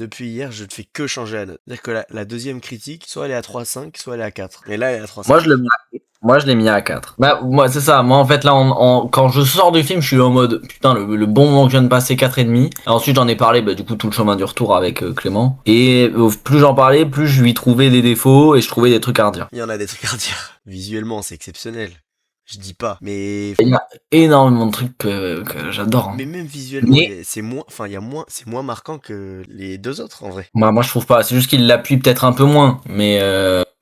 Depuis hier, je ne fais que changer la note. C'est-à-dire que la deuxième critique, soit elle est à 3,5, soit elle est à 4. Et là, elle est à 3,5. Moi, je l'ai mis à 4. Bah, moi, c'est ça. Moi, en fait, là, quand je sors du film, je suis en mode, putain, le bon moment que je viens de passer, 4,5. Et ensuite, j'en ai parlé, bah, du coup, tout le chemin du retour avec Clément. Et plus j'en parlais, plus je lui trouvais des défauts et je trouvais des trucs à redire. Il y en a des trucs à dire. Visuellement, c'est exceptionnel. Je dis pas, mais Il y a énormément de trucs que j'adore. Hein. mais même visuellement, Mais c'est moins, enfin, c'est moins marquant que les deux autres en vrai. moi, je trouve pas. C'est juste qu'il l'appuie peut-être un peu moins. Mais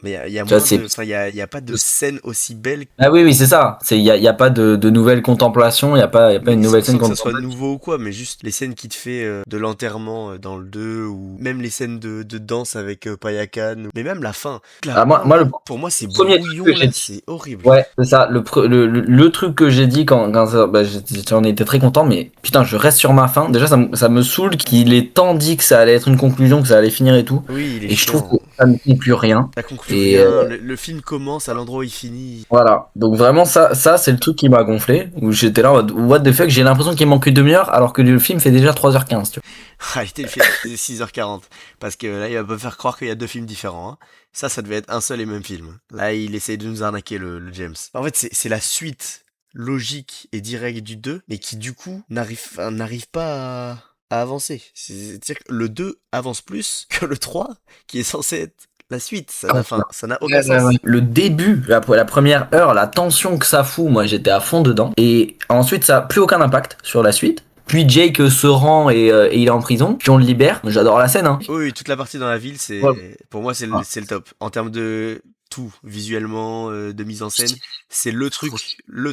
Mais il y a tu vois, moins de, enfin, il y a pas de scène aussi belle. ah oui, c'est ça. Y a pas de nouvelle contemplation. Y a pas une nouvelle Sans scène que ça soit contemplation. nouveau ou quoi, mais juste les scènes qui te fait de l'enterrement dans le 2 ou même les scènes de danse avec Payakan, mais même la fin. La Ah, fin, moi, là, le pour moi, c'est premier truc brouillon que j'ai là, dit. c'est horrible. Ouais, c'est ça. Le truc que j'ai dit quand bah, j'en étais très content, mais putain, je reste sur ma fin. Déjà, ça me saoule qu'il ait tant dit que ça allait être une conclusion, que ça allait finir et tout. Oui, il est Et je trouve chiant. que ça ne conclut rien. Ça conclut Et rien. Le film commence à l'endroit où il finit. voilà. Donc vraiment, ça c'est le truc qui m'a gonflé. Où j'étais là en mode, what the fuck, j'ai l'impression qu'il manque que 1 demi-heure, alors que le film fait déjà 3h15, tu En réalité, le film c'est 6h40. Parce que là, il va pas faire croire qu'il y a deux films différents. Hein. Ça devait être un seul et même film. Là, il essaye de nous arnaquer le James. En fait, c'est la suite logique et directe du 2, mais qui du coup n'arrive pas à avancer. C'est-à-dire que le 2 avance plus que le 3, qui est censé être la suite. vois. Ça n'a aucun sens. Le début, la première heure, la tension que ça fout, moi j'étais à fond dedans. Et ensuite, ça a plus aucun impact sur la suite. Puis Jake se rend et il est en prison. Puis on le libère. J'adore la scène. Hein. Oui, toute la partie dans la ville, Ouais. pour moi, c'est le top. En termes de tout, visuellement, de mise en scène, c'est le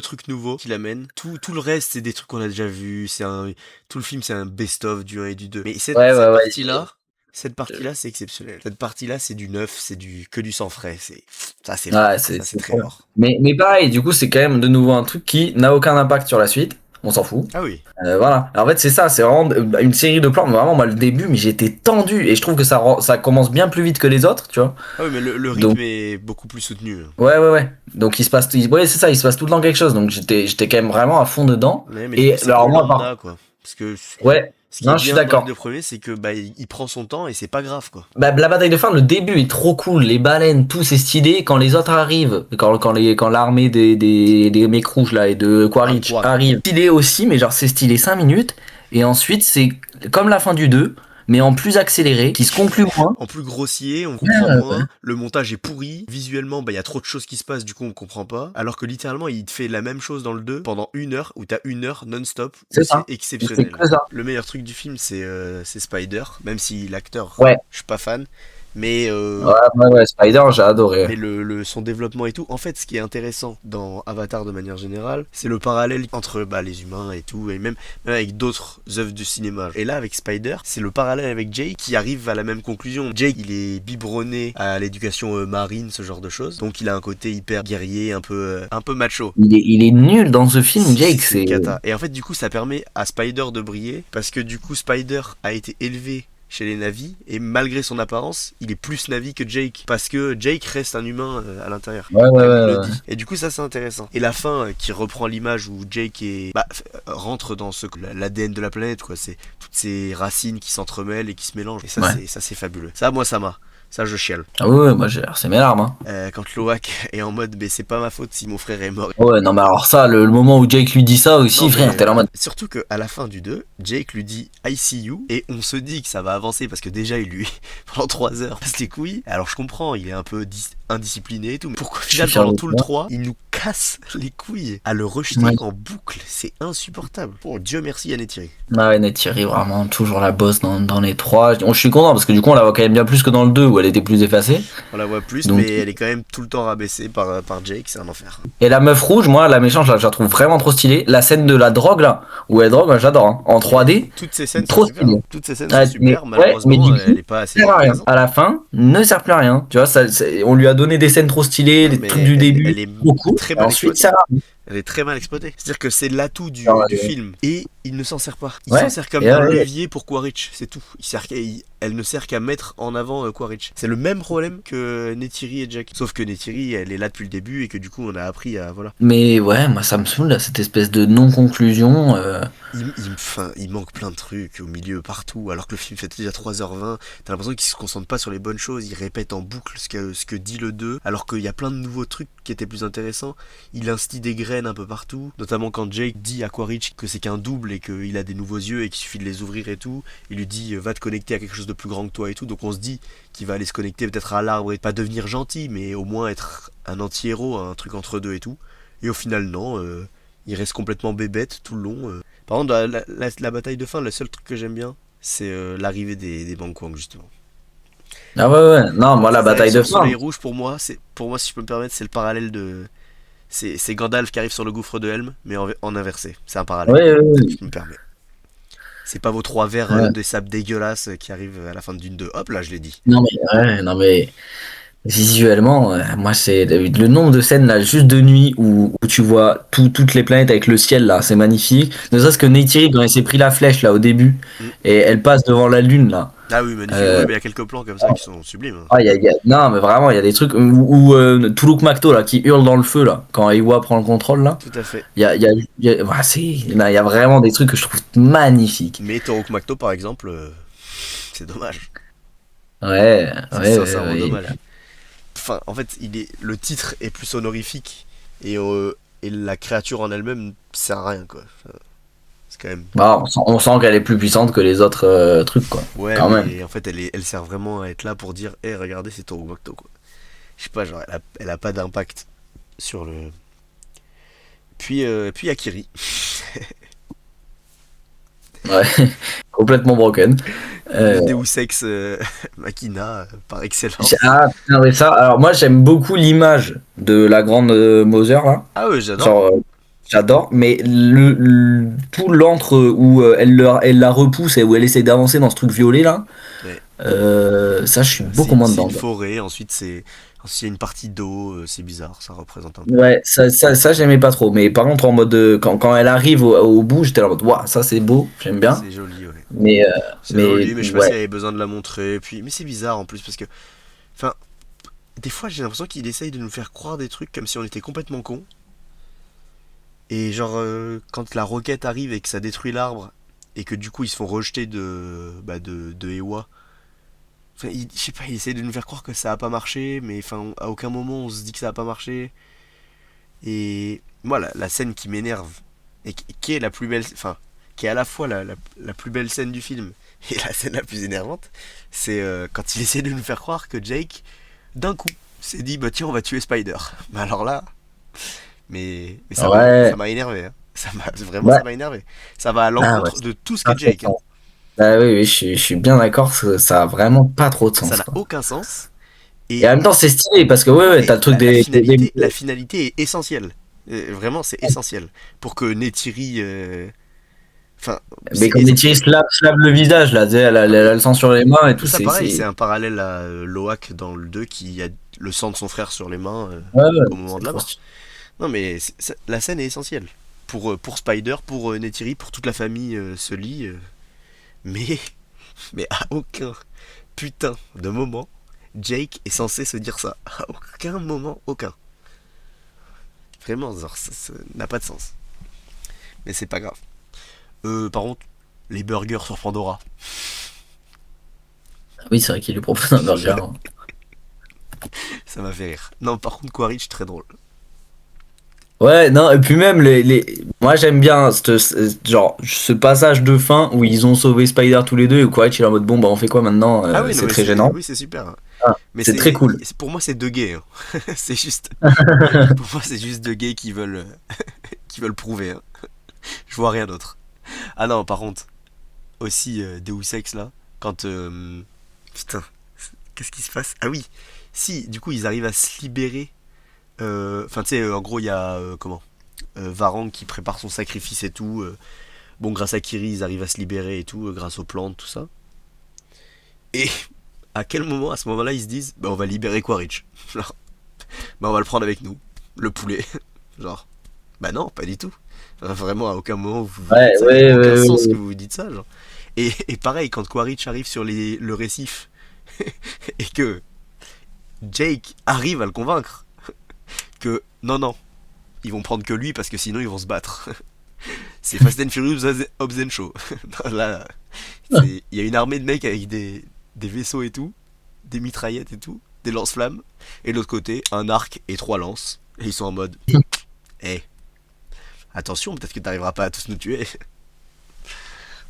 truc nouveau qui l'amène. Tout le reste, c'est des trucs qu'on a déjà vus. Tout le film, c'est un best-of du 1 et du 2. Mais cette partie-là, c'est exceptionnel. Cette partie-là, c'est du neuf, que du sang frais. C'est fort. Ouais, Ça, c'est très trop. fort. Mais pareil, du coup, c'est quand même de nouveau un truc qui n'a aucun impact sur la suite. On s'en fout. Ah oui. Voilà. Alors, en fait, c'est ça. C'est vraiment une série de plans. Vraiment, moi, le début, mais j'étais tendu. Et je trouve que ça commence bien plus vite que les autres, tu vois. Ah oui, mais le rythme Donc, est beaucoup plus soutenu. ouais. Donc, ouais, c'est ça. Il se passe tout le temps quelque chose. Donc, j'étais quand même vraiment à fond dedans. Mais du Et coup, c'est alors, pour moi, lambda, quoi. Parce que ouais. ce qui est Non, je suis bien dans les d'accord. deux premiers, c'est que bah, il prend son temps et c'est pas grave, quoi. Bah, la bataille de fin, le début est trop cool. Les baleines, tout c'est stylé. Quand les autres arrivent, quand l'armée des mecs rouges là et de Quaritch Quaritch. arrive, stylé aussi, mais genre c'est stylé 5 minutes. Et ensuite, c'est comme la fin du 2, mais en plus accéléré, qui se conclut moins. En plus grossier, on comprend moins. Le montage est pourri. Visuellement, bah, il y a trop de choses qui se passent, du coup, on comprend pas. Alors que littéralement, il te fait la même chose dans le 2 pendant 1 heure, où t'as 1 heure non-stop. C'est C'est ça. exceptionnel. C'est que ça. Le meilleur truc du film, c'est Spider. Même si l'acteur, Ouais. je suis pas fan. Mais Ouais, Spider, j'ai adoré. mais son développement et tout, en fait, ce qui est intéressant dans Avatar de manière générale, c'est le parallèle entre bah, les humains et tout, et même avec d'autres œuvres du cinéma. Et là, avec Spider, c'est le parallèle avec Jake qui arrive à la même conclusion. Jake, il est biberonné à l'éducation marine, ce genre de choses, donc il a un côté hyper guerrier, un peu macho. Il est nul dans ce film, Jake. C'est une cata. Et en fait, du coup, ça permet à Spider de briller, parce que du coup, Spider a été élevé chez les Navis, et malgré son apparence, il est plus Navi que Jake, parce que Jake reste un humain à l'intérieur. Ouais. Il le dit. Et du coup, ça c'est intéressant. Et la fin qui reprend l'image où Jake rentre dans l'ADN de la planète, quoi. C'est toutes ces racines qui s'entremêlent et qui se mélangent. Et ça c'est fabuleux. Ça, moi, ça m'a. Ça, je chiale. Ah ouais, moi j'ai c'est mes larmes. Hein. Quand Loak est en mode, mais c'est pas ma faute si mon frère est mort. Ouais, non, mais alors ça, le moment où Jake lui dit ça aussi, Non, frère, t'es là en mode. surtout qu'à la fin du 2, Jake lui dit I see you, et on se dit que ça va avancer parce que déjà il lui, pendant 3 heures, passe les couilles. Alors je comprends, il est un peu indiscipliné et tout, mais pourquoi finalement pendant tout le 3, il nous casse les couilles à le rejeter en boucle? C'est insupportable. Bon, Dieu merci Yann et Thierry. Ah ouais, Thierry, vraiment, toujours la bosse dans les 3. Je suis content parce que du coup, on la voit quand même bien plus que dans le 2 où elle était plus effacée. On la voit plus, Donc, mais elle est quand même tout le temps rabaissée par Jake, c'est un enfer. et la meuf rouge, moi, la méchante, je la trouve vraiment trop stylée. La scène de la drogue, là, où elle drogue, j'adore. Hein. En 3D, Toutes ces scènes trop sont super. stylé. Toutes ces scènes sont super, mais, malheureusement, mais du coup, elle est pas assez sert à rien. présente. À la fin, ne sert plus à rien. Tu vois, on lui a donné des scènes trop stylées, les Mais trucs du début, elle est beaucoup. très Et mal ensuite, exploitée. ça. Elle est très mal exploitée. C'est-à-dire que c'est l'atout Genre, du film. Et il ne s'en sert pas. Il ouais. s'en sert comme Et un ouais. levier pour Quaritch, c'est tout. Elle ne sert qu'à mettre en avant Quaritch. C'est le même problème que Neytiri et Jack. Sauf que Neytiri, elle est là depuis le début et que du coup, on a appris à. Voilà. Mais ouais, moi ça me saoule là, cette espèce de non-conclusion. Il manque plein de trucs au milieu, partout. Alors que le film fait déjà 3h20. T'as l'impression qu'il se concentre pas sur les bonnes choses. Il répète en boucle ce que dit le 2. Alors qu'il y a plein de nouveaux trucs qui étaient plus intéressants. Il instille des graines un peu partout. Notamment quand Jake dit à Quaritch que c'est qu'un double et qu'il a des nouveaux yeux et qu'il suffit de les ouvrir et tout. Il lui dit va te connecter à quelque chose de plus grand que toi et tout. Donc on se dit qu'il va aller se connecter peut-être à l'arbre et pas devenir gentil, mais au moins être un anti-héros, un truc entre deux et tout. Et au final, non. Il reste complètement bébête tout le long. Par contre, la bataille de fin, le seul truc que j'aime bien, c'est l'arrivée des Bangkwang, justement. Ah ouais, ouais, non, moi Quand la ils arrivent bataille sur de le soleil fin. rouge, pour moi, si je peux me permettre, c'est le parallèle de. C'est Gandalf qui arrive sur le gouffre de Helm, mais en inversé. C'est un parallèle. Ouais, ouais, Je me permets. C'est pas vos trois vers ouais. de sable dégueulasses qui arrivent à la fin d'une 2. Hop là, je l'ai dit. Non mais, ouais, non mais visuellement, moi c'est le nombre de scènes là, juste de nuit où tu vois toutes les planètes avec le ciel là, c'est magnifique. Ne serait-ce que Neytiri quand il s'est pris la flèche là au début Mm. et elle passe devant la lune là. Ah oui, magnifique. Euh, Ouais, mais il y a quelques plans comme ça qui sont sublimes, hein. Ah, non, mais vraiment, il y a des trucs où Toulouk Macto, là, qui hurle dans le feu, là, quand Iwa prend le contrôle, là. Tout à fait. Il y a vraiment des trucs que je trouve magnifiques. Mais Toruk Makto, par exemple, c'est dommage. Ouais, C'est ouais, sincèrement ouais. dommage. Enfin, en fait, le titre est plus honorifique et la créature en elle-même sert à rien, quoi. C'est quand même. Bah, on sent qu'elle est plus puissante que les autres trucs, quoi. Ouais, Quand même. mais en fait, elle sert vraiment à être là pour dire, hé, regardez, c'est Toruk, quoi. Je sais pas, genre, elle a pas d'impact sur le. Puis Akiri. Ouais, complètement broken. Le Euh, Deus Ex Machina par excellence. ah, putain, mais ça, alors moi, j'aime beaucoup l'image de la grande Mother, là. Ah ouais, j'adore. Genre, j'adore, mais tout l'antre où elle la repousse et où elle essaie d'avancer dans ce truc violet là, Ouais. ça je suis beaucoup moins C'est dedans, une quoi. forêt, ensuite il y a une partie d'eau, c'est bizarre, ça représente un peu. Ouais, ça j'aimais pas trop, mais par contre en mode quand elle arrive au bout, j'étais là en mode waouh, ça c'est beau, j'aime bien, C'est joli, ouais. mais C'est joli, mais je sais pas ouais, s'il avait besoin de la montrer. Mais c'est bizarre en plus parce que, enfin, des fois j'ai l'impression qu'il essaye de nous faire croire des trucs comme si on était complètement cons. Et genre, quand la roquette arrive et que ça détruit l'arbre, et que du coup ils se font rejeter de Ewa. Enfin, je sais pas, il essaye de nous faire croire que ça a pas marché, mais enfin, à aucun moment on se dit que ça a pas marché. Et moi, la scène qui m'énerve, et qui est la plus belle, enfin, qui est à la fois la plus belle scène du film et la scène la plus énervante, c'est quand il essaie de nous faire croire que Jake, d'un coup, s'est dit, bah tiens, on va tuer Spider. Mais alors là, mais ouais, ça m'a énervé, hein. Vraiment, ouais, ça m'a énervé. Ça va à ah ouais, l'encontre de tout ce ça qu'est fait Jake, hein. sens. Ah oui, oui, je suis bien d'accord, ça a vraiment pas trop de Ça sens, n'a quoi. aucun sens. Et Et, en même temps c'est stylé parce que ouais, ouais, t'as et le truc la finalité est essentielle. Vraiment, c'est essentiel. Pour que Neytiri. Enfin, mais c'est comme les Thierry slap le visage là, tu sais, ah elle a oui. le sang sur les mains et Mais tout, ça, pareil, c'est un parallèle à Loak dans le 2 qui a le sang de son frère sur les mains ouais, ouais, au moment c'est de la trop mort. stylé. Non, mais la scène est essentielle. Pour Spider, pour Neytiri, pour toute la famille Sully. Mais, mais à aucun putain de moment, Jake est censé se dire ça. À aucun moment, aucun. Vraiment, genre, ça n'a pas de sens. Mais c'est pas grave. Par contre, les burgers sur Pandora. Oui, c'est vrai qu'il lui propose un burger, hein. Ça m'a fait rire. Non, par contre, Quaritch, très drôle. Ouais, non, et puis même moi j'aime bien genre ce passage de fin où ils ont sauvé Spider tous les deux et quoi, il est en mode bon bah on fait quoi maintenant, Ah oui, non, c'est mais très gênant. oui, c'est super, hein. Ah, Mais c'est très cool. pour moi, c'est deux gays, hein. C'est juste, pour moi, c'est juste deux gays qui veulent prouver, hein. Je vois rien d'autre. Ah non, par contre, aussi Deus Ex là, quand, putain, qu'est-ce qui se passe? Ah oui, si, du coup, ils arrivent à se libérer. Enfin, tu sais, en gros, il y a comment? Varang qui prépare son sacrifice et tout. Bon, grâce à Kiri, ils arrivent à se libérer et tout, grâce aux plantes, tout ça. Et à quel moment, à ce moment-là, ils se disent, bah, on va libérer Quaritch. Genre, bah, on va le prendre avec nous, le poulet. Genre, Bah non, pas du tout. Enfin, vraiment, à aucun moment vous Ouais, dites ça, il n'y a ouais, aucun ouais, sens que ouais. vous dites ça, genre. Et pareil, quand Quaritch arrive sur le récif et que Jake arrive à le convaincre que non, non, ils vont prendre que lui parce que sinon ils vont se battre. C'est Fast and Furious Hobbs and Show. Là, il y a une armée de mecs avec des vaisseaux et tout, des mitraillettes et tout, des lance-flammes, et de l'autre côté, un arc et 3 lances. Et ils sont en mode, hé, hey, attention, peut-être que t'arriveras pas à tous nous tuer.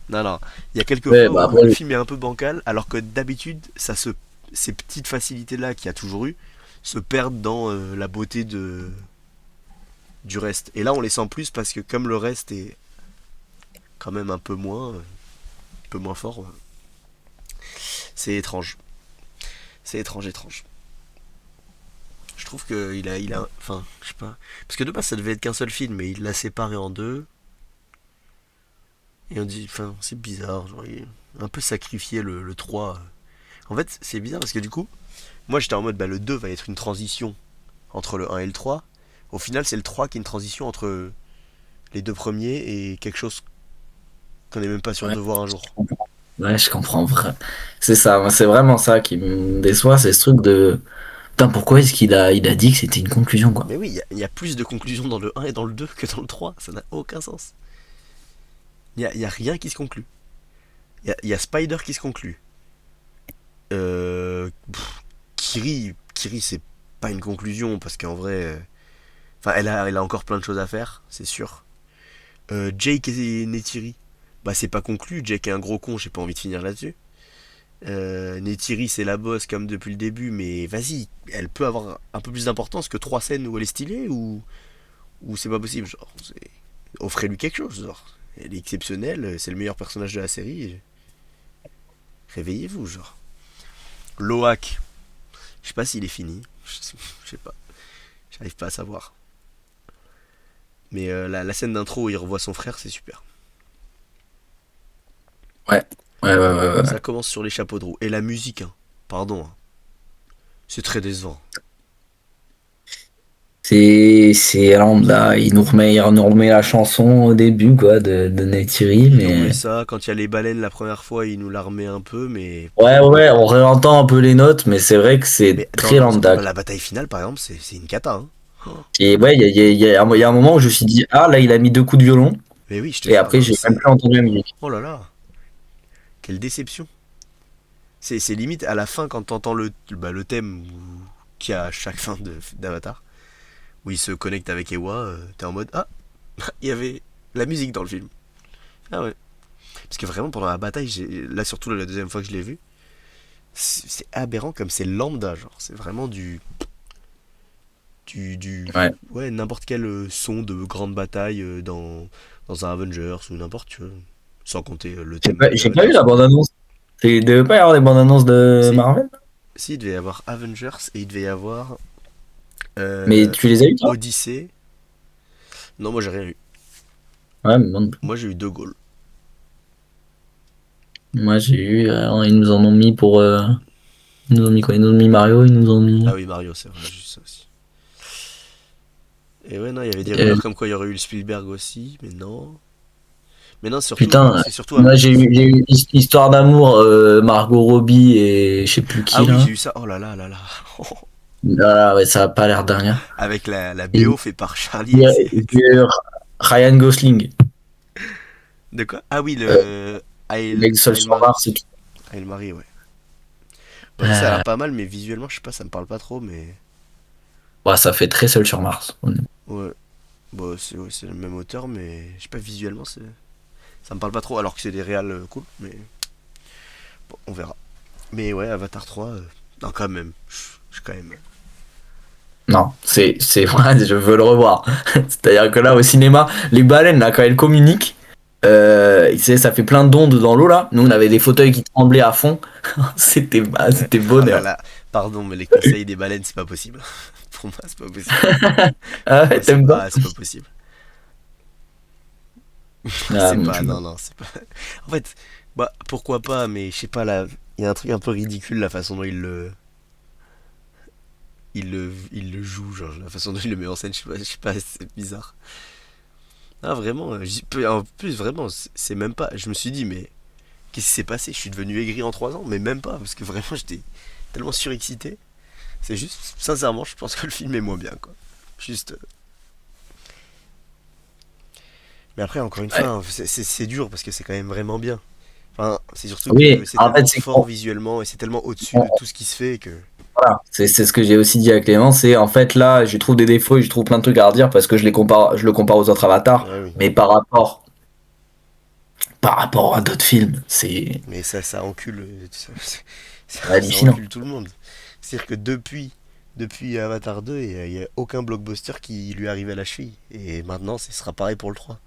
Non, non, il y a quelques Ouais, fois bah où le après, film est un peu bancal, alors que d'habitude, ces petites facilités-là qu'il y a toujours eu se perdent dans la beauté du reste. Et là, on les sent plus parce que comme le reste est quand même un peu moins fort, c'est étrange. C'est étrange, étrange. Je trouve enfin, je sais pas. Parce que de base, ça devait être qu'un seul film, mais il l'a séparé en deux. Et on dit, enfin, c'est bizarre, genre, il a un peu sacrifié le 3. En fait, c'est bizarre parce que du coup, moi j'étais en mode, bah le 2 va être une transition entre le un et le 3. Au final, c'est le 3 qui est une transition entre les deux premiers et quelque chose qu'on n'est même pas sûr ouais, de voir un je jour. comprends. Ouais, je comprends vraiment. C'est ça, moi, c'est vraiment ça qui me déçoit, c'est ce truc de. Putain, pourquoi est-ce qu'il a dit que c'était une conclusion, quoi? Mais oui, il y a plus de conclusions dans le un et dans le 2 que dans le 3. Ça n'a aucun sens. Il y a rien qui se conclut. Il y a Spider qui se conclut. Kiri, c'est pas une conclusion parce qu'en vrai, enfin, elle a encore plein de choses à faire, c'est sûr. Jake et Neytiri, bah c'est pas conclu. Jake est un gros con, j'ai pas envie de finir là-dessus. Neytiri, c'est la boss comme depuis le début, mais vas-y, elle peut avoir un peu plus d'importance que 3 scènes où elle est stylée ou c'est pas possible, genre. Offrez-lui quelque chose, genre. Elle est exceptionnelle, c'est le meilleur personnage de la série. Réveillez-vous, genre. Loak, je sais pas s'il est fini. Je sais pas. J'arrive pas à savoir. Mais la scène d'intro où il revoit son frère, c'est super. Ouais, ouais, ouais, ouais, ouais. Ça commence sur les chapeaux de roue. Et la musique, hein, pardon, hein, c'est très décevant. C'est lambda, il nous remet la chanson au début, quoi, de Neytiri, Il nous remet mais. ça. Quand il y a les baleines la première fois, il nous la remet un peu, mais. Ouais, ouais, on réentend un peu les notes, mais c'est vrai que Mais c'est dans très l'ensemble, lambda. la bataille finale, par exemple, c'est une cata. Hein. Oh. Et ouais, il y a un moment où je me suis dit, ah, là, il a mis deux coups de violon, Mais oui, je te et jure, après, non, mais j'ai même c'est. plus entendu la musique. Oh là là, quelle déception. C'est limite à la fin quand t'entends le thème qu'il y a à chaque fin d'Avatar, où il se connecte avec Ewa, t'es en mode ah, il y avait la musique dans le film. Ah ouais. Parce que vraiment pendant la bataille, là surtout la deuxième fois que je l'ai vu, c'est aberrant comme c'est lambda, genre. C'est vraiment du Ouais. ouais, n'importe quel son de grande bataille dans un Avengers ou n'importe, tu vois. Sans compter le J'ai thème pas, j'ai pas eu la d'Avatar. bande-annonce. Il devait pas y avoir des bandes-annonces de Si, Marvel? si, il devait y avoir Avengers et il devait y avoir Mais euh, tu les as eu, toi? Odyssey. Non, moi j'ai rien eu. Ouais, mais bon. Moi j'ai eu deux Gaules. Moi, j'ai eu, ils nous en ont mis pour, ils nous ont mis quoi? Ils nous ont mis Mario, ils nous ont mis. Ah oui, Mario, c'est vrai, juste ça aussi. Et ouais, non, il y avait des euh, rumeurs comme quoi il y aurait eu le Spielberg aussi, mais non. Mais non, Putain, c'est surtout moi, j'ai Avengers. eu, j'ai eu Histoire d'amour, Margot Robbie et je sais plus Ah qui, oui, j'ai là. eu ça. Oh là là là là. Ah, ouais, ça a pas l'air dingue. Avec la Et BO fait par Charlie et c'est. j'ai eu Ryan Gosling, De quoi? Ah oui, euh, le. le mec de Seul Aïl sur Marie. Mars et tout. Aïl Marie, ouais. Bah ça, ça a Euh, l'air pas mal, mais visuellement, je sais pas, ça me parle pas trop, mais. ouais, ça fait très Seul sur Mars. Ouais. Bon, c'est le même auteur, mais je sais pas, visuellement, ça me parle pas trop, alors que c'est des réals cool, mais. Bon, on verra. Mais ouais, Avatar 3, non, quand même. Je quand même. Non, c'est vrai, je veux le revoir. C'est-à-dire que là, au cinéma, les baleines, là, quand elles communiquent, tu sais, ça fait plein d'ondes dans l'eau, là. Nous, on avait des fauteuils qui tremblaient à fond. C'était Oh là bonheur. là, pardon, mais les conseils des baleines, c'est pas possible. Pour moi, c'est pas possible. Ah Pour ouais, moi, c'est t'aimes pas? pas, c'est pas possible. Ah, C'est bon, pas, non, non, c'est pas. En fait, bah, pourquoi pas, mais je sais pas, là, il y a un truc un peu ridicule, la façon dont il le joue, genre, la façon dont il le met en scène, je sais pas, c'est bizarre. Ah, vraiment, en plus, vraiment, c'est même pas. Je me suis dit, mais qu'est-ce qui s'est passé? Je suis devenu aigri en 3 ans, mais même pas, parce que vraiment, j'étais tellement surexcité. C'est juste, sincèrement, je pense que le film est moins bien, quoi. Juste. Mais après, encore une fois, Ouais. hein, c'est dur parce que c'est quand même vraiment bien. Enfin, c'est surtout que Oui, c'est en fait, tellement fort visuellement et c'est tellement au-dessus de tout ce qui se fait que. voilà, c'est ce que j'ai aussi dit à Clément, c'est en fait là, je trouve des défauts et je trouve plein de trucs à redire parce que je le compare aux autres avatars, Ouais, oui. mais par rapport à d'autres films, c'est Mais ça encule. Ça hallucinant. encule tout le monde. C'est-à-dire que depuis Avatar 2, il y a aucun blockbuster qui lui arrive à la cheville. Et maintenant, ce sera pareil pour le 3.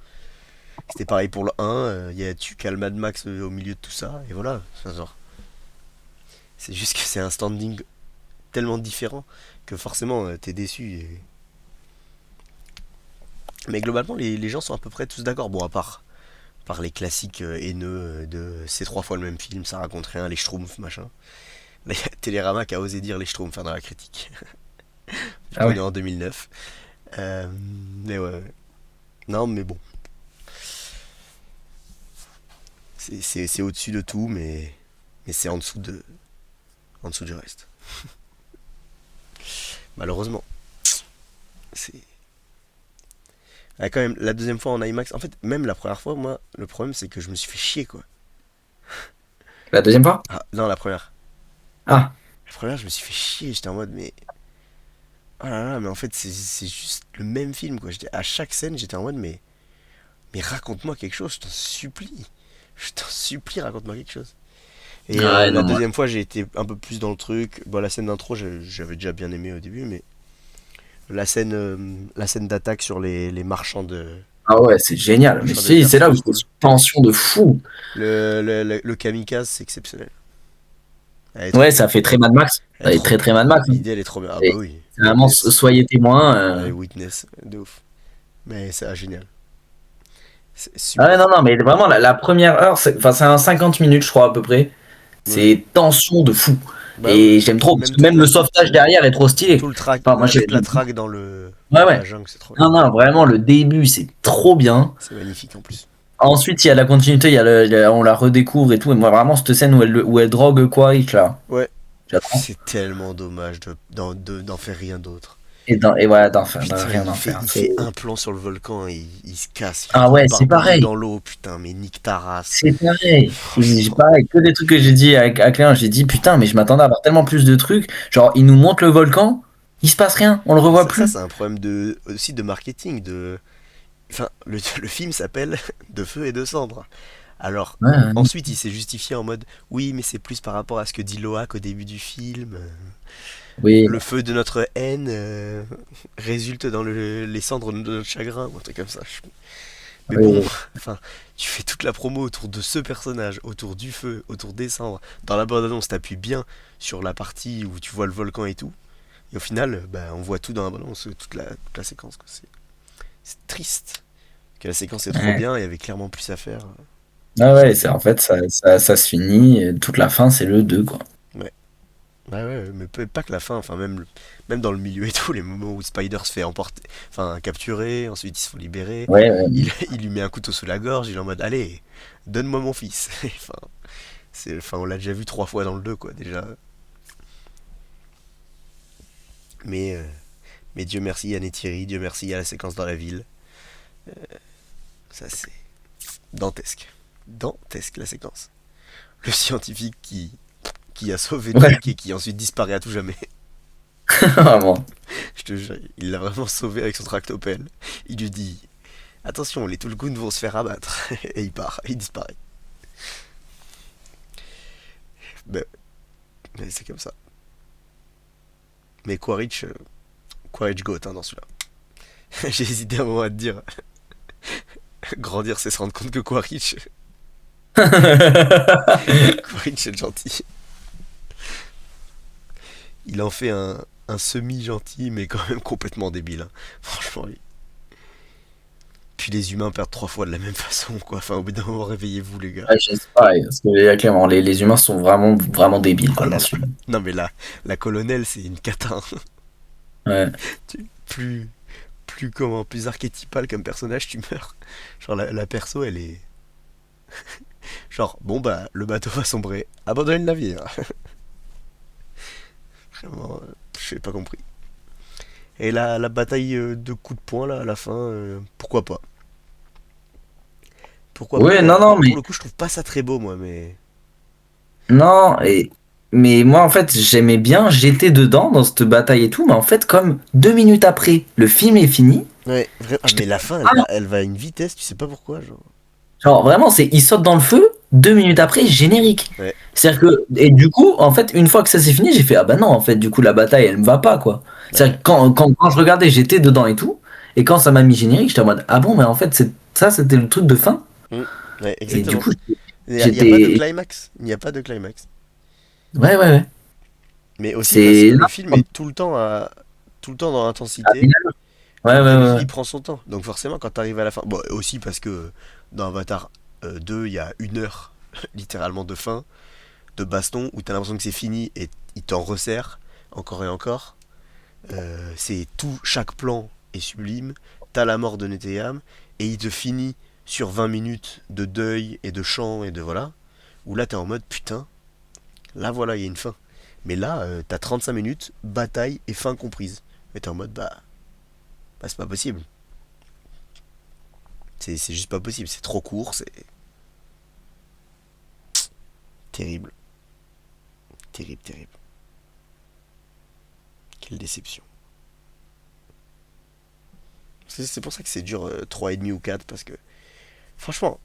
C'était pareil pour le 1, tu cales Mad Max au milieu de tout ça, et voilà. Enfin, genre, c'est juste que c'est un standing tellement différent que forcément t'es déçu. Mais globalement, les gens sont à peu près tous d'accord. Bon, à part les classiques haineux de c'est 3 fois le même film, ça raconte rien, les Schtroumpfs, machin. Là, il y a Télérama qui a osé dire les Schtroumpfs dans la critique. Du Ah coup, on est ouais. en 2009. Mais ouais. Non, mais bon. C'est au-dessus de tout, mais c'est en dessous du reste. Malheureusement. C'est. Ah, quand même, la deuxième fois en IMAX. En fait, même la première fois, moi, le problème, c'est que je me suis fait chier, quoi. La deuxième fois? Ah, non, la première. Ah, La première, je me suis fait chier. J'étais en mode, mais. Oh là là, mais en fait, c'est juste le même film, quoi. À chaque scène, j'étais en mode, mais raconte-moi quelque chose, je t'en supplie. Je t'en supplie, raconte-moi quelque chose. Et ouais, la non, ouais. deuxième fois, j'ai été un peu plus dans le truc. Bon, la scène d'intro, j'avais déjà bien aimé au début, mais la scène d'attaque sur les marchands Ah ouais, c'est génial. Mais marchands de si, terre, c'est c'est là où trop j'étais cool. sous tension de fou. Le kamikaze, c'est exceptionnel. Elle est trop Ouais, cool. ça fait très Mad Max. Elle est Ça fait trop très bien. très Mad Max, hein. L'idée, elle est trop bien. Ah bah Et oui, c'est vraiment Witness. soyez témoin. Ouais, Witness, de ouf. Mais c'est génial. C'est Ah ouais, non, super. non, mais vraiment, la première heure, enfin, c'est un 50 minutes, je crois, à peu près. Oui. C'est tension de fou. Bah oui, Et oui. j'aime trop, parce Même que même le sauvetage derrière est trop tout stylé. le track, Enfin, moi, toute la track dans ouais, dans la ouais. jungle, c'est trop bien. Non, non, vraiment, le début, c'est trop bien. C'est magnifique en plus. Ensuite, il y a la continuité, on la redécouvre et tout. Et moi, vraiment, cette scène où elle drogue Quaritch, là, Ouais. j'adore. C'est tellement dommage d'en faire rien d'autre. Et voilà, d'enfer, de Putain, rien il en fait, faire. il fait un plan sur le volcan et il se casse. Il Ah finit ouais, c'est barbouillé pareil. dans l'eau. Putain, mais nique ta race. C'est pareil. J'ai Franchement. pareil, que des trucs que j'ai dit à Clément. J'ai dit, putain, mais je m'attendais à avoir tellement plus de trucs. Genre, il nous montre le volcan, il se passe rien, on le Mais revoit ça, plus. c'est un problème aussi de marketing. Enfin, le film s'appelle De feu et de cendres. Alors, Ouais, ouais. ensuite, il s'est justifié en mode oui, mais c'est plus par rapport à ce que dit Loak au début du film. Oui, Le feu de notre haine résulte dans les cendres de notre chagrin, ou un truc comme ça. Mais oui, bon, oui. enfin, tu fais toute la promo autour de ce personnage, autour du feu, autour des cendres. Dans la bande-annonce, t'appuies bien sur la partie où tu vois le volcan et tout. Et au final, bah, on voit tout dans la bande-annonce, toute la séquence, quoi. C'est triste. Que la séquence est trop Ouais. bien, il y avait clairement plus à faire. Ah J'ai ouais, pas en aimé. fait, ça se finit. Toute la fin, c'est le 2 quoi. Ouais. Ouais, ouais, mais pas que la fin, enfin même dans le milieu et tout, les moments où Spider se fait emporter, enfin capturer, ensuite il se faut libérer, Ouais, ouais. il lui met un couteau sous la gorge, il est en mode allez, donne-moi mon fils. Enfin, on l'a déjà vu 3 fois dans le 2 quoi déjà. Mais, euh, mais Dieu merci, il y a Neytiri, Dieu merci, il y a la séquence dans la ville. Ça c'est dantesque. Dantesque la séquence. Le scientifique qui a sauvé le Ouais, mec et qui ensuite disparaît à tout jamais. vraiment. Je te jure, il l'a vraiment sauvé avec son tractopelle. Il lui dit attention, les Tulgoons vont se faire abattre. Et il part, il disparaît. Ben, mais c'est comme ça. Mais Quaritch goat hein, dans celui-là. J'ai hésité un moment à te dire grandir c'est se rendre compte que Quaritch est gentil. Il en fait un semi-gentil, mais quand même complètement débile, hein. Franchement, puis les humains perdent 3 fois de la même façon, quoi. Enfin, au bout d'un moment, réveillez-vous, les gars. Ouais, je sais pas, parce que clairement, les humains sont vraiment, vraiment débiles, Oh quoi, là dans là. ce film. Non, mais la colonelle, c'est une cata, hein. Ouais. Plus, plus archétypal comme personnage, tu meurs. Genre la perso, elle est genre bon bah le bateau va sombrer, abandonnez le navire. Vraiment, j'ai pas compris. Et la bataille de coups de poing là à la fin, pourquoi pas? Pourquoi pas? Ouais, non, non, Pour mais le coup, je trouve pas ça très beau moi, mais non, mais moi en fait j'aimais bien, j'étais dedans dans cette bataille et tout, mais en fait comme 2 minutes après le film est fini, ouais, ah, j'étais mais la fin, ah, elle va à une vitesse, tu sais pas pourquoi, genre. genre vraiment c'est il saute dans le feu, 2 minutes après générique. Ouais, C'est-à-dire que et du coup en fait une fois que ça s'est fini j'ai fait ah bah non en fait du coup la bataille elle me va pas quoi. C'est-à-dire ouais, que quand je regardais j'étais dedans et tout, et quand ça m'a mis générique j'étais en mode ah bon mais en fait c'est ça c'était le truc de fin, mm, ouais, et du exactement. coup Il y a pas de j'étais climax, il n'y a pas de climax. ouais ouais ouais. Mais aussi parce C'est que le là, film est tout le temps dans ah, l'intensité. ouais Donc ouais d'habitude, ouais. il prend son temps. Donc forcément, quand t'arrives à la fin. Bon, aussi parce que dans Avatar 2, il y a 1 heure, littéralement, de fin, de baston, où t'as l'impression que c'est fini et il t'en resserre encore et encore. C'est tout, chaque plan est sublime. T'as la mort de Neteyam, et il te finit sur 20 minutes de deuil et de chant et de voilà. Où là, t'es en mode putain, là voilà, il y a une fin. Mais là, t'as 35 minutes, bataille et fin comprise. Et t'es en mode bah c'est pas possible. C'est juste pas possible, c'est trop court, c'est terrible. Terrible, terrible. Quelle déception. C'est pour ça que c'est dur 3,5 ou 4 parce que franchement,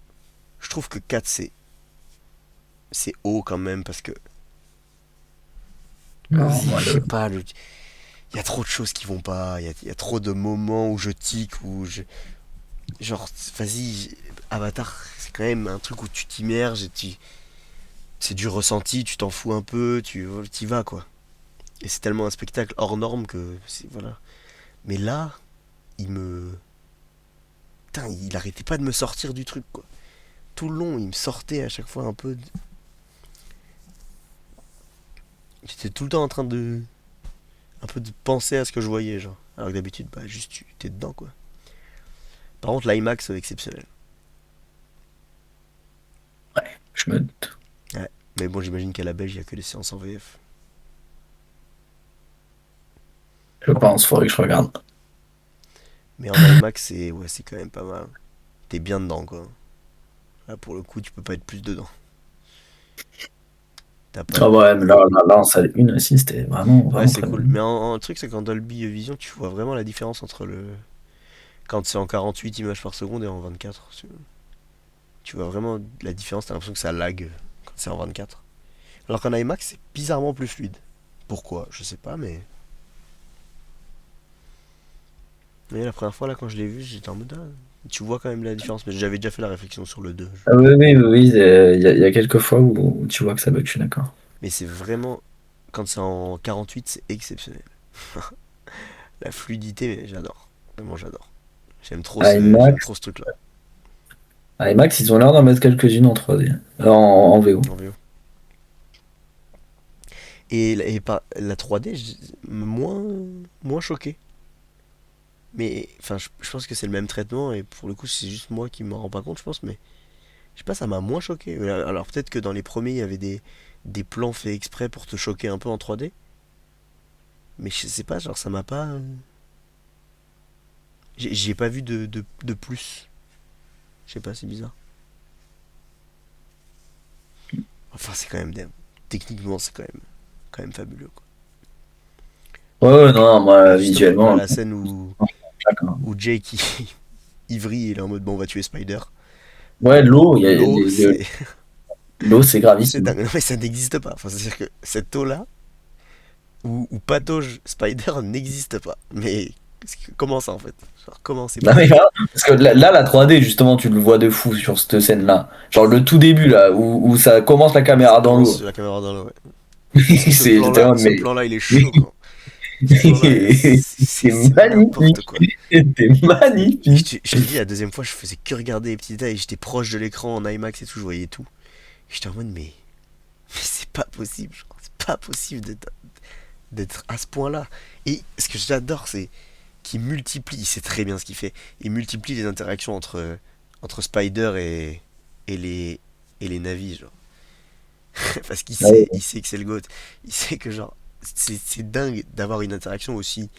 je trouve que 4 c'est haut quand même parce que Non, moi, je sais pas, il y a trop de choses qui vont pas, il y a trop de moments où je tic, où je. Genre, vas-y, Avatar, c'est quand même un truc où tu t'immerges et c'est du ressenti, tu t'en fous un peu, tu y vas quoi. Et c'est tellement un spectacle hors norme que voilà. Mais là, il me. Putain, il arrêtait pas de me sortir du truc quoi. Tout le long, il me sortait à chaque fois un peu. J'étais tout le temps en train de. Un peu de penser à ce que je voyais, genre. Alors que d'habitude, bah, juste tu t'es dedans quoi. Par contre, l'IMAX, exceptionnel. je me doute. Ouais. Mais bon, j'imagine qu'à la Belge, il y a que les séances en VF. Je pense, faudrait que je regarde. Mais en IMAX, c'est ouais, c'est quand même pas mal. T'es bien dedans quoi. Là, pour le coup, tu peux pas être plus dedans. T'as pas Ah de. ouais, mais là, en salle 1 aussi, c'était vraiment, Ouais, vraiment c'est très cool. bien. Mais le truc, c'est qu'en Dolby Vision, tu vois vraiment la différence entre le. Quand c'est en 48 images par seconde et en 24. Tu vois vraiment la différence, t'as l'impression que ça lag quand c'est en 24. Alors qu'en IMAX, c'est bizarrement plus fluide. Pourquoi? Je sais pas, mais. Mais la première fois, là, quand je l'ai vu, j'étais en mode. Tu vois quand même la différence, mais j'avais déjà fait la réflexion sur le 2. Ah oui, oui, oui, oui, il y a quelques fois où tu vois que ça bug, je suis d'accord. Mais c'est vraiment. Quand c'est en 48, c'est exceptionnel. La fluidité, mais j'adore. Vraiment, j'adore. J'aime IMAX, trop ce truc-là. IMAX, ils ont l'air d'en mettre quelques-unes en 3D, en VO. En VO. Et la 3D, moins choqué. Mais, enfin, je pense que c'est le même traitement, et pour le coup, c'est juste moi qui m'en rends pas compte, je pense, mais je sais pas, ça m'a moins choqué. Alors peut-être que dans les premiers, il y avait des plans faits exprès pour te choquer un peu en 3D, mais je sais pas, genre, ça m'a pas. J'ai pas vu de plus. Je sais pas, c'est bizarre. Enfin, c'est quand même. Techniquement, c'est quand même fabuleux, quoi. Ouais, ouais, non, non, Et moi, justement, là, visuellement, la scène où Jake, Ivry, il est en mode bon, on va tuer Spider. ouais, l'eau, L'eau, l'eau, c'est c'est gravissime. dingue. Non, mais ça n'existe pas. Enfin, c'est-à-dire que cette eau-là, où patauge Spider, n'existe pas. Mais comment ça en fait? Genre, comment c'est Non, mais possible? voilà, parce que là, la 3D, justement, tu le vois de fou sur cette scène-là. Genre le tout début, là, où ça commence la Ça caméra dans commence l'eau. sur la caméra dans l'eau, ouais. Parce que J'étais en mode, ce mais plan-là, il est chaud, quoi. Ce plan-là, c'est c'est n'importe magnifique. quoi. C'était magnifique. Je te dis, la deuxième fois, je faisais que regarder les petits détails. J'étais proche de l'écran en IMAX et tout, je voyais tout. J'étais en mode, mais c'est pas possible. Genre, c'est pas possible d'être à ce point-là. Et ce que j'adore, c'est qui multiplie, il sait très bien ce qu'il fait, il multiplie les interactions entre Spider et les navis, genre. Parce Ouais. il sait que c'est le GOAT. Il sait que, genre, c'est dingue d'avoir une interaction aussi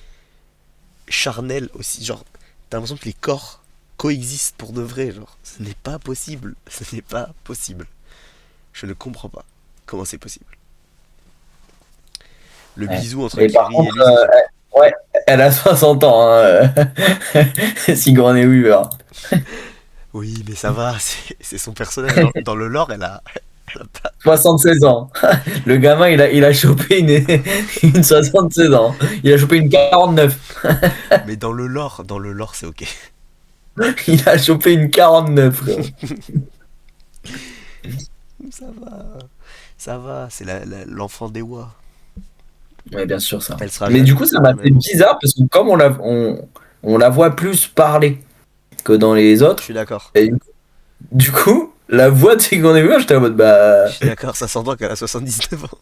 charnelle, aussi, genre, t'as l'impression que les corps coexistent pour de vrai, genre. Ce n'est pas possible. Ce n'est pas possible. Je ne comprends pas comment c'est possible. Le Ouais. bisou entre Et par Kiri et contre, lui, c'est super. ouais, elle a 60 ans, hein, Sigourney Weaver. Oui, mais ça va, c'est son personnage. Dans le lore, elle a pas. 76 ans. Le gamin, il a chopé une 76 ans. Il a chopé une 49. Mais dans le lore, c'est ok. Il a chopé une 49, frérot. Ça va, ça va, c'est l'enfant d'Ewa. Ouais, bien sûr, ça. Elle sera Mais du coup, ça m'a jamais fait adoptée. bizarre parce que comme on la voit plus parler que dans les Je autres, suis d'accord. et du coup, la voix de Sigourney Weaver, j'étais en mode, Je bah, suis d'accord, ça s'entend qu'elle a 79 ans.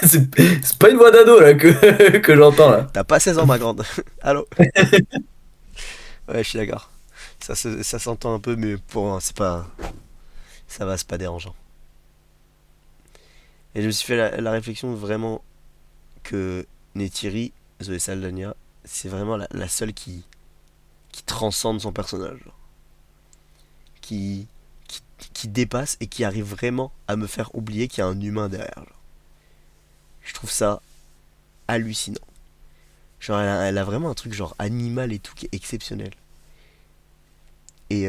c'est pas une voix d'ado, là, que j'entends, là. T'as pas 16 ans, ma grande. Allô. Ouais, je suis d'accord. Ça s'entend un peu, mais c'est pas. Ça va, c'est pas dérangeant. Et je me suis fait la réflexion vraiment que Neytiri, Zoé Saldana, c'est vraiment la seule qui transcende son personnage. Genre. Qui, qui dépasse et qui arrive vraiment à me faire oublier qu'il y a un humain derrière. Genre. Je trouve ça hallucinant. Genre, elle a vraiment un truc genre animal et tout qui est exceptionnel. Et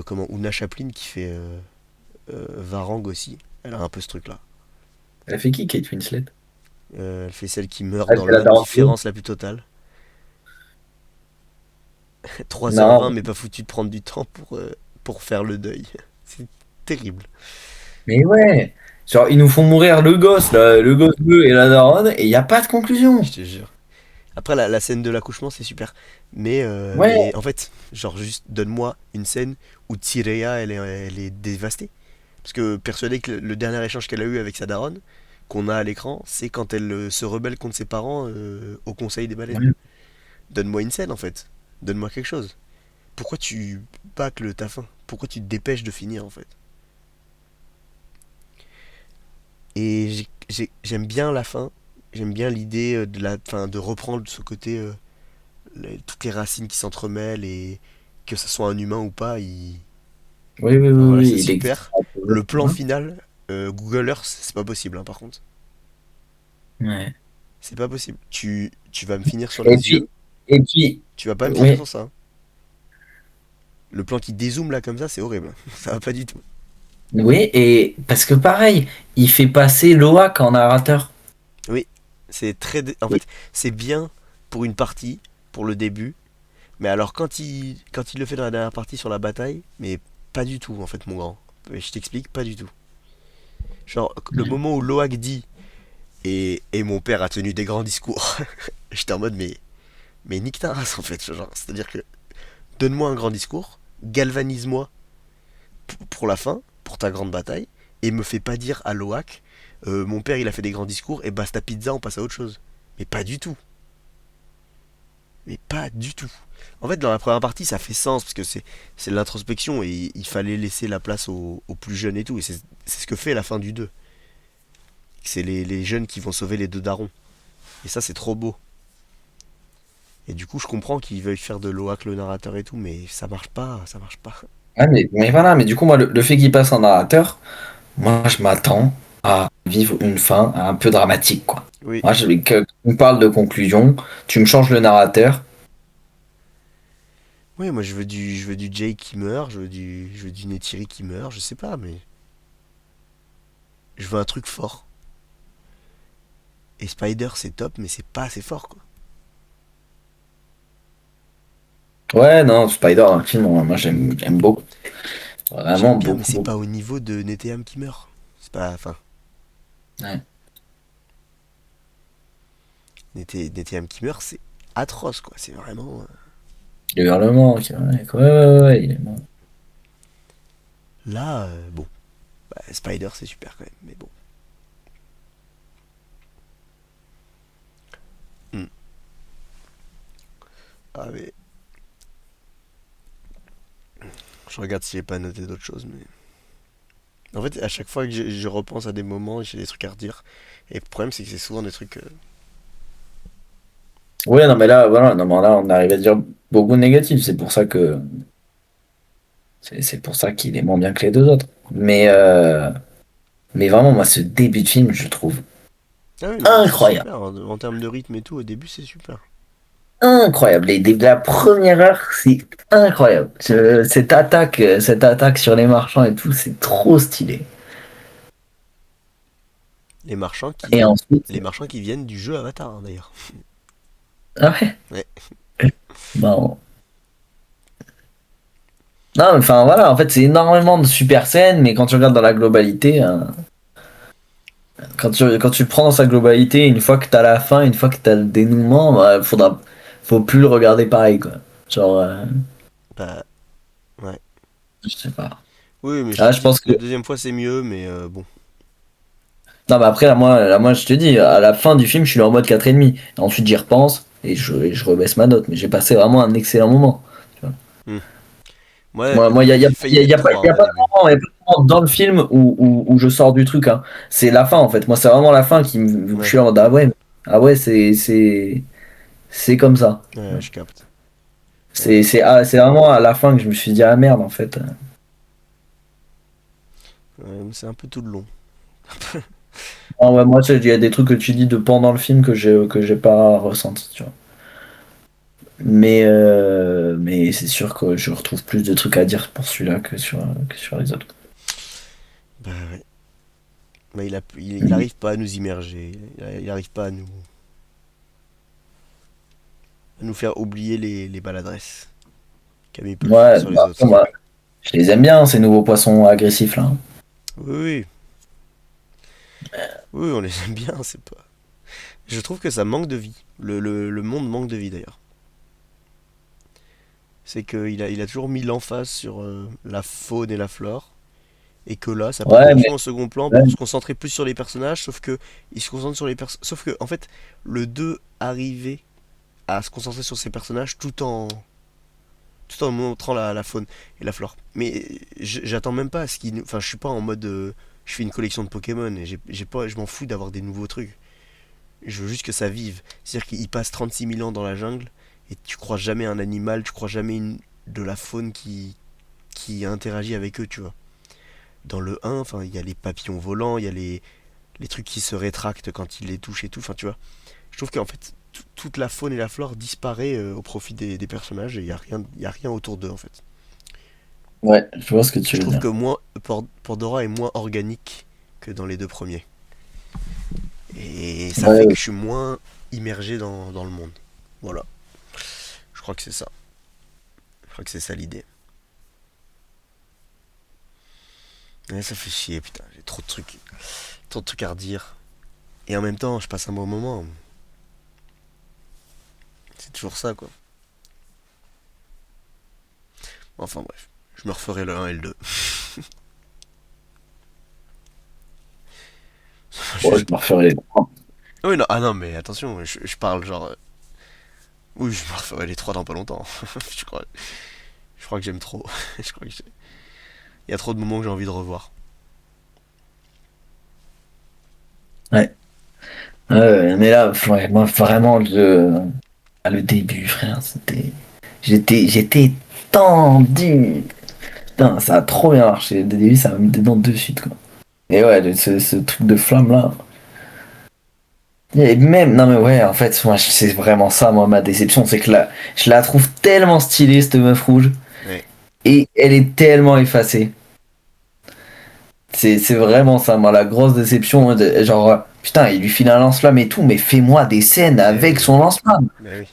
comment Oona Chaplin qui fait Varang aussi, elle a un peu ce truc là. Elle a fait qui, Kate Winslet? Elle fait celle qui meurt Elle dans fait la daronne. l'indifférence la plus totale. 3h20 Non, mais pas foutu de prendre du temps pour faire le deuil. C'est terrible, mais ouais. Genre, ils nous font mourir le gosse, là, le gosse bleu et la daronne, et il n'y a pas de je conclusion. te jure. Après la scène de l'accouchement c'est super. Mais Ouais, en fait, genre juste donne-moi une scène où Tsireya elle est dévastée. Parce que persuadé que le dernier échange qu'elle a eu avec sa daronne, qu'on a à l'écran, c'est quand elle se rebelle contre ses parents au Conseil des baleines. ouais. Donne-moi une scène en fait. Donne-moi quelque chose. Pourquoi tu bâcles ta fin? Pourquoi tu te dépêches de finir en fait? Et j'aime bien la fin. J'aime bien l'idée de la fin, de reprendre ce côté toutes les racines qui s'entremêlent et que ce soit un humain ou pas, Oui, oui, enfin, oui, voilà, oui, c'est il existe. super. Le plan final, Google Earth, c'est pas possible hein, par contre. Ouais. C'est pas possible. Tu vas me finir sur Et les yeux. puis, et puis, Tu vas pas me finir oui, sur ça, hein. Le plan qui dézoome là comme ça, c'est horrible. Ça va pas du tout. oui, et parce que pareil, il fait passer Loak en narrateur. Oui, en Et- fait, c'est bien pour une partie, pour le début, mais alors quand il le fait dans la dernière partie sur la bataille, mais pas du tout en fait, mon grand. Je t'explique, pas du tout. Genre, le moment où Loak dit et mon père a tenu des grands discours, j'étais en mode mais nique ta race en fait. Genre, c'est-à-dire que donne-moi un grand discours, galvanise-moi pour la fin, pour ta grande bataille, et me fais pas dire à Loak, mon père il a fait des grands discours et basta pizza, on passe à autre chose. Mais pas du tout. Mais pas du tout. En fait, dans la première partie, ça fait sens parce que c'est de l'introspection et il fallait laisser la place aux plus jeunes et tout. Et c'est ce que fait la fin du 2. C'est les jeunes qui vont sauver les deux darons. Et ça, c'est trop beau. Et du coup, je comprends qu'ils veuillent faire de Loak le narrateur et tout, mais ça marche pas, ça marche pas. Ah, mais voilà, mais du coup, moi, le fait qu'il passe en narrateur, moi, je m'attends à vivre une fin un peu dramatique, quoi. Oui. Moi, que tu me parles de conclusion, tu me changes le narrateur. Oui, moi je veux du Jake qui meurt, je veux du Neytiri qui meurt, je sais pas, mais je veux un truc fort. Et Spider c'est top, mais c'est pas assez fort quoi. Ouais, non, Spider dans le film, moi, j'aime beaucoup. Vraiment J'aime bien, mais beaucoup, c'est beaucoup. pas au niveau de Neteyam qui meurt. C'est pas, enfin, Ouais. Neteyam qui meurt, c'est atroce quoi. C'est vraiment. Le hurlement, ok, ouais, ouais, il est mort. Là, bon, bah, Spider c'est super quand même, mais bon. Hmm. Ah, mais je regarde si j'ai pas noté d'autres choses, mais. En fait, à chaque fois que je repense à des moments, j'ai des trucs à redire. Et le problème, c'est que c'est souvent des trucs. Ouais, non, mais là, voilà, non, mais là, on arrive à dire beaucoup de négatifs. C'est pour ça qu'il est moins bien que les deux autres. Mais vraiment, moi, ce début de film, je trouve Ah oui, non, mais c'est incroyable. super. En termes de rythme et tout, au début, c'est super. Incroyable. La première heure, c'est incroyable. Cette attaque sur les marchands et tout, c'est trop stylé. Les marchands Et qui. ensuite, Les marchands qui viennent du jeu Avatar, hein, d'ailleurs. ah ouais, Ouais. bon. Non, mais enfin voilà, en fait, c'est énormément de super scènes, mais quand tu regardes dans la globalité, quand tu le prends dans sa globalité, une fois que t'as la fin, une fois que t'as le dénouement, bah, faut plus le regarder pareil, quoi. Genre, Bah, ouais. je sais pas. Oui, mais je te Ah, je dis, pense que. la deuxième fois, c'est mieux, mais bon. Non, mais après, moi, je te dis, à la fin du film, je suis en mode 4,5. Ensuite, j'y repense et je rebaisse ma note. Mais j'ai passé vraiment un excellent moment. Tu vois. Hmm. Ouais, Moi, j'ai failli mettre 3 y a au pas de début. moment, y a pas de moment dans le film où je sors du truc, hein. C'est la fin, en fait. Moi, c'est vraiment la fin où je Ouais, suis en mode, ah ouais, c'est comme ça. ouais, je capte. Ouais. C'est vraiment à la fin que je me suis dit, ah merde, en fait. Ouais, mais c'est un peu tout le long. Ah ouais, moi, il y a des trucs que tu dis de pendant le film que j'ai pas ressenti, tu vois. Mais c'est sûr que je retrouve plus de trucs à dire pour celui-là que sur les autres. Bah ouais. Bah, il arrive pas à nous immerger. Il arrive pas à nous faire oublier les maladresses. Comme il peut le faire Ouais, sur les bah, autres. moi, je les aime bien, ces nouveaux poissons agressifs là. Oui, oui. Oui, on les aime bien, c'est pas. Je trouve que ça manque de vie. Le monde manque de vie d'ailleurs. C'est il a toujours mis l'emphase sur la faune et la flore. Et que là, ça passe Ouais, mais vachement au second plan ouais, pour se concentrer plus sur les personnages. Sauf que il se concentre sur les personnages. Sauf que, en fait, le 2 arrivait à se concentrer sur ses personnages tout en montrant la faune et la flore. Mais j'attends même pas à ce qu'il. Enfin, je suis pas en mode. Je fais une collection de Pokémon et j'ai pas, je m'en fous d'avoir des nouveaux trucs. Je veux juste que ça vive. C'est-à-dire qu'il passe 36 000 ans dans la jungle et tu crois jamais un animal, tu crois jamais de la faune qui interagit avec eux, tu vois. Dans le 1, enfin, il y a les papillons volants, il y a les trucs qui se rétractent quand ils les touchent et tout, enfin, tu vois. Je trouve qu'en fait, toute la faune et la flore disparaît au profit des personnages et il y a rien autour d'eux, en fait. ouais, je vois ce que Je tu veux trouve dire. que Pandora est moins organique que dans les deux premiers. Et ça fait Ouais, que je suis moins immergé dans le monde. Voilà. Je crois que c'est ça. Je crois que c'est ça l'idée. Ouais, ça fait chier, putain. J'ai trop de trucs. Trop de trucs à redire. Et en même temps, je passe un bon moment. C'est toujours ça, quoi. Enfin bref. Je me referai le 1 et le 2. bon, je Juste. me referai. Oui, non, ah non, mais attention, je parle genre. Oui, je me referai les 3 dans pas longtemps. Je crois que j'aime trop. Je crois que il y a trop de moments que j'ai envie de revoir. Ouais. Mais là, ouais, moi vraiment le début, frère, j'étais tendu. Putain, ça a trop bien marché. Le début, ça m'a mis dedans de suite, quoi. Et ouais, ce truc de flamme là. Et même, non mais ouais, en fait, moi, c'est vraiment ça, moi, ma déception, c'est que là, je la trouve tellement stylée, cette meuf rouge, Ouais. et elle est tellement effacée. C'est vraiment ça, moi, la grosse déception, genre, putain, il lui file un lance-flamme et tout, mais fais-moi des scènes Mais avec oui. son lance-flamme. Mais oui.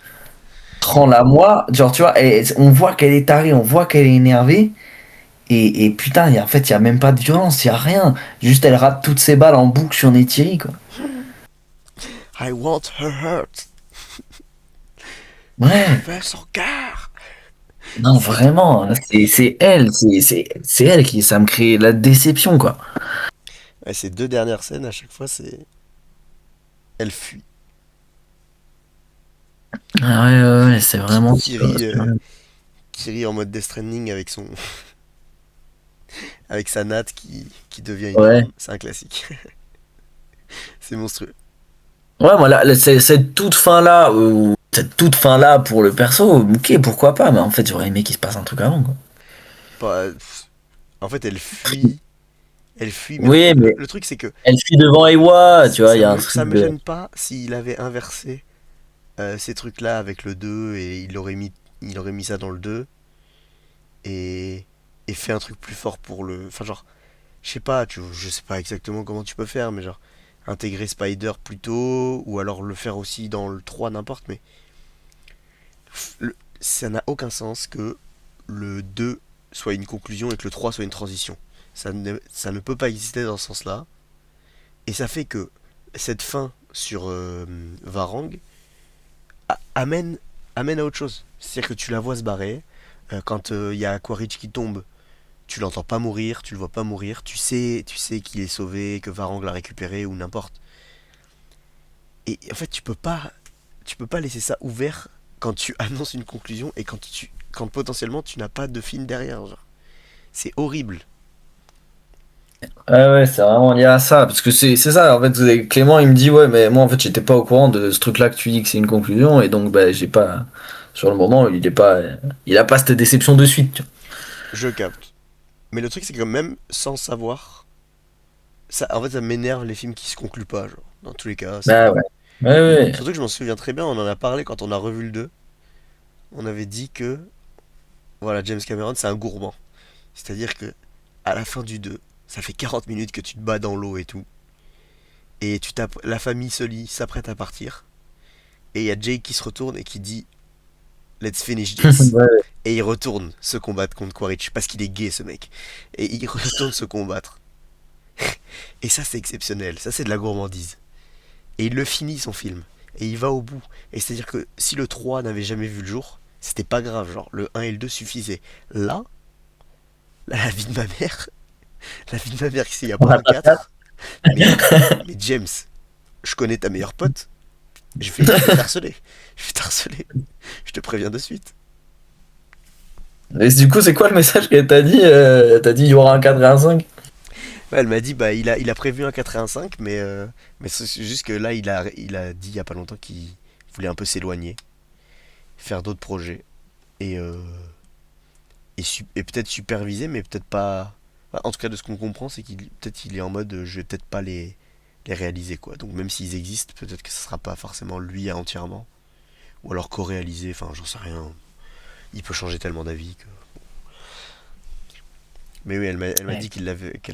Prends-la moi, genre, tu vois, on voit qu'elle est tarée, on voit qu'elle est énervée, et putain, en fait, il y a même pas de violence, il y a rien. Juste, elle rate toutes ses balles en boucle sur Neytiri, quoi. I want her hurt. Je Ouais. veux son cœur. Non, C'est tout. vraiment, hein, c'est elle, c'est elle qui, ça me crée la déception, quoi. Ouais, ces deux dernières scènes, à chaque fois, c'est. Elle fuit. Ah ouais, ouais, ouais, c'est vraiment Kiri, Kiri en mode Death Stranding avec son avec sa natte qui devient une Ouais. arme, c'est un classique. C'est monstrueux. Ouais, moi, cette toute fin-là, cette toute fin-là pour le perso, ok, pourquoi pas, mais en fait, j'aurais aimé qu'il se passe un truc avant, quoi. En fait, elle fuit, mais Oui, mais le truc c'est que elle suit devant Ewa, tu vois, il y a un ça truc me de... gêne pas s'il avait inversé ces trucs-là avec le 2 et il aurait mis ça dans le 2 et, et fait un truc plus fort pour le. Enfin, genre, je sais pas, je sais pas exactement comment tu peux faire, mais genre, intégrer Spider plus tôt ou alors le faire aussi dans le 3 n'importe, mais ça n'a aucun sens que le 2 soit une conclusion et que le 3 soit une transition. Ça ne peut pas exister dans ce sens-là. Et ça fait que cette fin sur Varang amène, amène à autre chose. C'est-à-dire que tu la vois se barrer. Quand il y a Quaritch qui tombe, tu l'entends pas mourir, tu le vois pas mourir. Tu sais qu'il est sauvé, que Varang l'a récupéré ou n'importe. Et en fait, tu peux pas laisser ça ouvert quand tu annonces une conclusion et quand potentiellement tu n'as pas de film derrière. Genre. C'est horrible. Ouais, ouais, c'est vraiment lié à ça, parce que c'est ça, en fait, Clément, il me dit, ouais, mais moi, en fait, j'étais pas au courant de ce truc-là que tu dis que c'est une conclusion, et donc, bah, j'ai pas, sur le moment, il a pas cette déception de suite, tu Je capte. Mais le truc, c'est que même sans savoir, en fait, ça m'énerve les films qui se concluent pas. Genre. Dans tous les cas, vois. c'est. Bah, ouais. Ouais, ouais. Surtout que je m'en souviens très bien, on en a parlé quand on a revu le 2. On avait dit que, voilà, James Cameron, c'est un gourmand. C'est-à-dire que, à la fin du 2, ça fait 40 minutes que tu te bats dans l'eau et tout. Et la famille se lit, s'apprête à partir. Et il y a Jake qui se retourne et qui dit Let's finish this. Ouais. Et il retourne se combattre contre Quaritch parce qu'il est gay ce mec. Et il retourne se combattre. Et ça c'est exceptionnel, ça c'est de la gourmandise. Et il le finit son film. Et il va au bout. Et c'est à dire que si le 3 n'avait jamais vu le jour, c'était pas grave, genre le un et le 2 suffisaient. Là, la vie de ma mère, la vie de ma mère, s'il n'y a On pas a un pas de date. 4, mais, mais James, je connais ta meilleure pote, je vais t'harceler. Je vais t'harceler. Je te préviens de suite. Et du coup, c'est quoi le message que t'as dit? T'as dit il y aura un 4 et un 5? Ouais, elle m'a dit, bah, il a prévu un 4 et un 5, mais c'est juste que là, il a dit il y a pas longtemps qu'il voulait un peu s'éloigner, faire d'autres projets, et, et peut-être superviser, mais peut-être pas. Enfin, en tout cas, de ce qu'on comprend, c'est qu'il peut-être il est en mode je vais peut-être pas les réaliser, quoi. Donc, même s'ils existent, peut-être que ce sera pas forcément lui entièrement, ou alors co-réaliser, enfin, j'en sais rien. Il peut changer tellement d'avis que. Mais oui, elle m'a dit qu'elle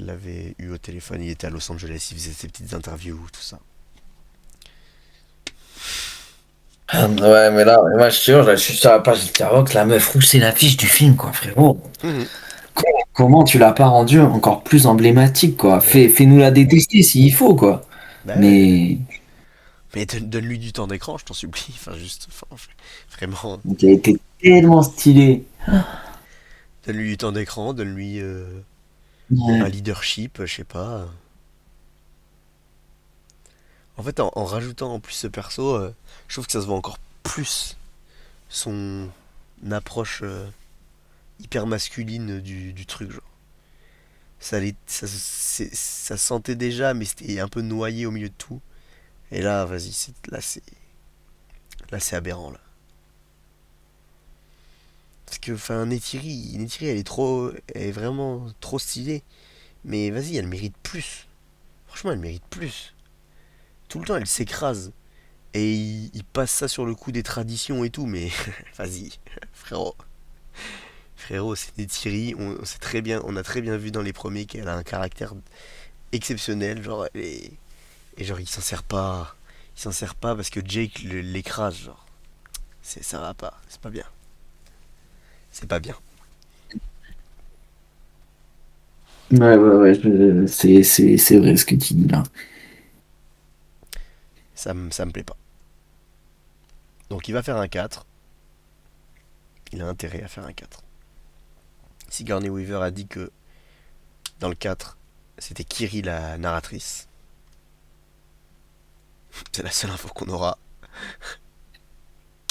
l'avait eu au téléphone. Il était à Los Angeles, il faisait ses petites interviews, tout ça. Ouais, mais là, moi, je te jure, je suis sur la page de Starbucks, la meuf rouge, c'est l'affiche du film, quoi, frérot. Mhm. Comment tu l'as pas rendu encore plus emblématique, quoi? Mais, Fais-nous la détester s'il faut, quoi. bah ouais. Mais Mais donne-lui du temps d'écran, je t'en supplie. Enfin, juste, enfin, vraiment, il a été tellement stylé. donne-lui du temps d'écran, donne-lui un Ouais. leadership, je sais pas. En fait, en rajoutant en plus ce perso, je trouve que ça se voit encore plus son approche hyper masculine du truc, genre. Ça se sentait déjà, mais c'était un peu noyé au milieu de tout. Et là, vas-y, là, c'est aberrant, là. Parce que, enfin, Neytiri, elle est vraiment trop stylée. Mais vas-y, elle mérite plus. Franchement, elle mérite plus. Tout le temps, elle s'écrase. Et il passe ça sur le coup des traditions et tout, mais vas-y, frérot. Frérot, c'est des Thierry, on sait très bien, on a très bien vu dans les premiers qu'elle a un caractère exceptionnel, genre, et genre, il s'en sert pas parce que Jake l'écrase, genre. Ça va pas, c'est pas bien. C'est pas bien. Ouais, ouais, ouais, c'est vrai ce que tu dis là. Ça me plaît pas. Donc il va faire un 4. Il a intérêt à faire un 4. Sigourney Weaver a dit que dans le 4, c'était Kiri la narratrice. C'est la seule info qu'on aura.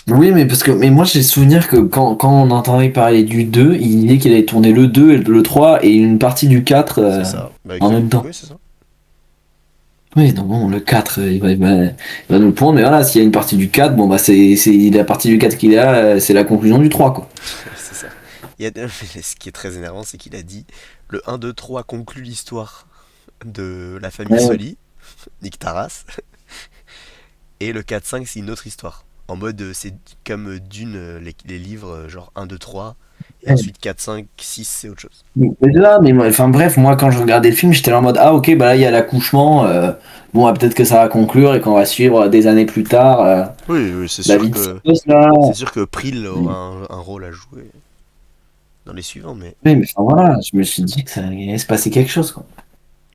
Oui, mais parce que mais moi j'ai souvenir que quand on entendait parler du 2 il disait qu'il avait tourné le 2 et le 3 et une partie du 4 C'est ça. Bah, en même temps. oui, c'est ça. Oui, donc bon, le 4 il va nous le prendre, mais voilà, s'il y a une partie du 4 bon bah c'est la partie du 4 qu'il a, c'est la conclusion du 3 quoi. C'est ça. Ce qui est très énervant, c'est qu'il a dit le 1, 2, 3 conclut l'histoire de la famille Ouais, Sully, Nick Taras, et le 4, 5, c'est une autre histoire. En mode, c'est comme Dune, les livres, genre 1, 2, 3, et ouais. ensuite 4, 5, 6, c'est autre chose. Mais là, enfin bref, moi quand je regardais le film, j'étais là en mode ah ok, bah là il y a l'accouchement, bon bah, peut-être que ça va conclure et qu'on va suivre des années plus tard Oui, oui, la vie de sa gosse, là. c'est sûr que Prill aura Oui, un rôle à jouer dans les suivants, mais mais enfin voilà, je me suis dit que ça allait se passer quelque chose quoi.